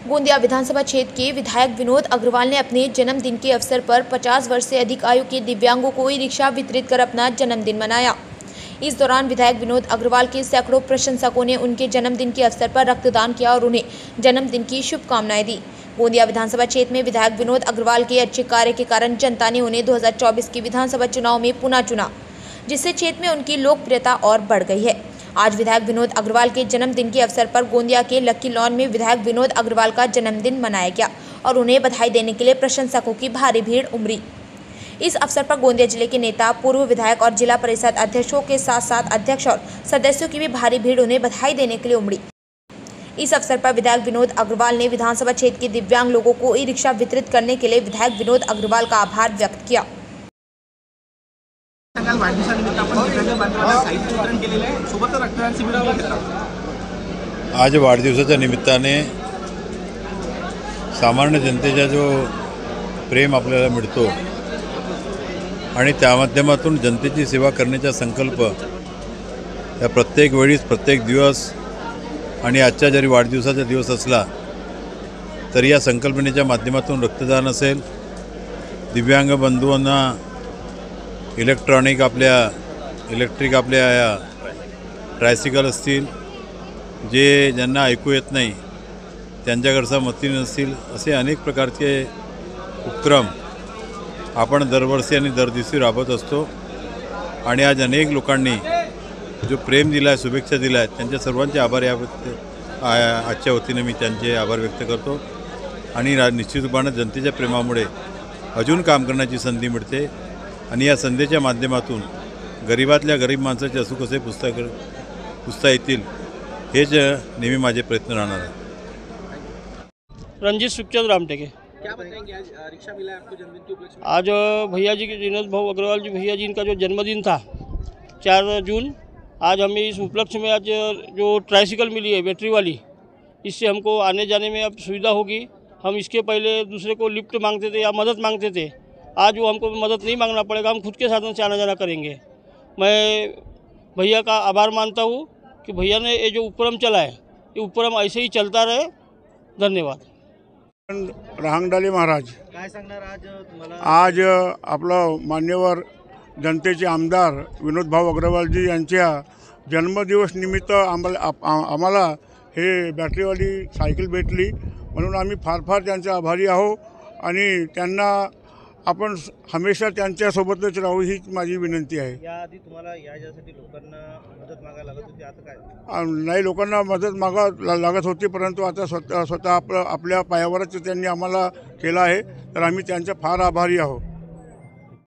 गोंदिया विधानसभा क्षेत्र के विधायक विनोद अग्रवाल ने अपने जन्मदिन के अवसर पर 50 वर्ष से अधिक आयु के दिव्यांगों को ई रिक्शा वितरित कर अपना जन्मदिन मनाया। इस दौरान विधायक विनोद अग्रवाल के सैकड़ों प्रशंसकों ने उनके जन्मदिन के अवसर पर रक्तदान किया और उन्हें जन्मदिन की शुभकामनाएं दी। गोंदिया विधानसभा क्षेत्र में विधायक विनोद अग्रवाल के अच्छे कार्य के कारण जनता ने उन्हें 2024 के विधानसभा चुनाव में पुनः चुना, जिससे क्षेत्र में उनकी लोकप्रियता और बढ़ गई है। आज विधायक विनोद अग्रवाल के जन्मदिन के अवसर पर गोंदिया के लक्की लॉन में विधायक विनोद अग्रवाल का जन्मदिन मनाया गया और उन्हें बधाई देने के लिए प्रशंसकों की भारी भीड़ उमड़ी। इस अवसर पर गोंदिया जिले के नेता, पूर्व विधायक और जिला परिषद अध्यक्षों के साथ साथ अध्यक्ष और सदस्यों की भी भारी भीड़ उन्हें बधाई देने के लिए उमड़ी। इस अवसर पर विधायक विनोद अग्रवाल ने विधानसभा क्षेत्र के दिव्यांग लोगों को ई रिक्शा वितरित करने के लिए विधायक विनोद अग्रवाल का आभार व्यक्त किया। आज वाढदिवसाच्या निमित्ताने सामान्य जनतेचा जो प्रेम आपल्याला मिळतो आणि त्या माध्यमातून जनतेची सेवा करण्याचा संकल्प या प्रत्येक वेळीस प्रत्येक दिवस आणि आजचा जरी वाढदिवसाचा दिवस असला तरी या संकल्पनेच्या माध्यमातून रक्तदान असेल, दिव्यांग बंधूंना इलेक्ट्रिक आपल्या ट्रायसिकल असतील, जे ज्यांना ऐकू येत नाही त्यांच्याकडचा मती नसतील, असे अनेक प्रकारचे उपक्रम आपण दरवर्षी आणि दरदिवशी राबवत असतो। आणि आज अनेक लोकांनी जो प्रेम दिला आहे, शुभेच्छा दिल्या आहेत, त्यांच्या सर्वांचे आभार आजच्या वतीने मी त्यांचे आभार व्यक्त करतो। आणि निश्चितपणे जनतेच्या प्रेमामुळे अजून काम करण्याची संधी मिळते आणि या संधीच्या माध्यमातून गरीबातल्या गरीब माणसाचे असू कसे पुसता येतील हेच नेहमी माझे प्रयत्न राहणार आहेत। रंजीत सुखचंद रामटेके। क्या बताएंगे, आज रिक्शा मिला है आपको जन्मदिन के उपलक्ष्य में? आज भैया जी के विनोद भाऊ अग्रवाल जी भैया जी इनका जो जन्मदिन था 4 जून, आज हमें इस उपलक्ष्य में आज जो ट्राइसिकल मिली है बैटरी वाली, इससे हमको आने जाने में अब सुविधा होगी। हम इसके पहले दूसरे को लिफ्ट मांगते थे या मदद मांगते थे, आज वो हमको मदद नहीं मांगना पड़ेगा, हम खुद के साधन से आना जाना करेंगे। मैं भैया का आभार मानता हूँ कि भैया ने ये जो उपक्रम चला है, ये उपक्रम ऐसे ही चलता रहे। धन्यवाद। रहांगडाले महाराज। काय सांगणार आज तुम्हाला? आज आपलं मान्यवर जनतेचे आमदार विनोद भाऊ अग्रवालजी यांच्या जन्मदिवस निमित्त आम्हाला हे बॅटरीवाली सायकल भेटली, म्हणून आम्ही फार त्यांचे आभारी आहो आणि त्यांना आपण हमेशा त्यांच्यासोबतच राहू हीच माझी विनंती आहे। याआधी तुम्हाला यासाठी लोकांना मदत मागायला लागत होती, आता काय? नाही, लोकांना मदत मागावं लागत होती, परंतु आता स्वतः आपल्या पायावरच त्यांनी आम्हाला केलं आहे, तर आम्ही त्यांचे फार आभारी आहोत।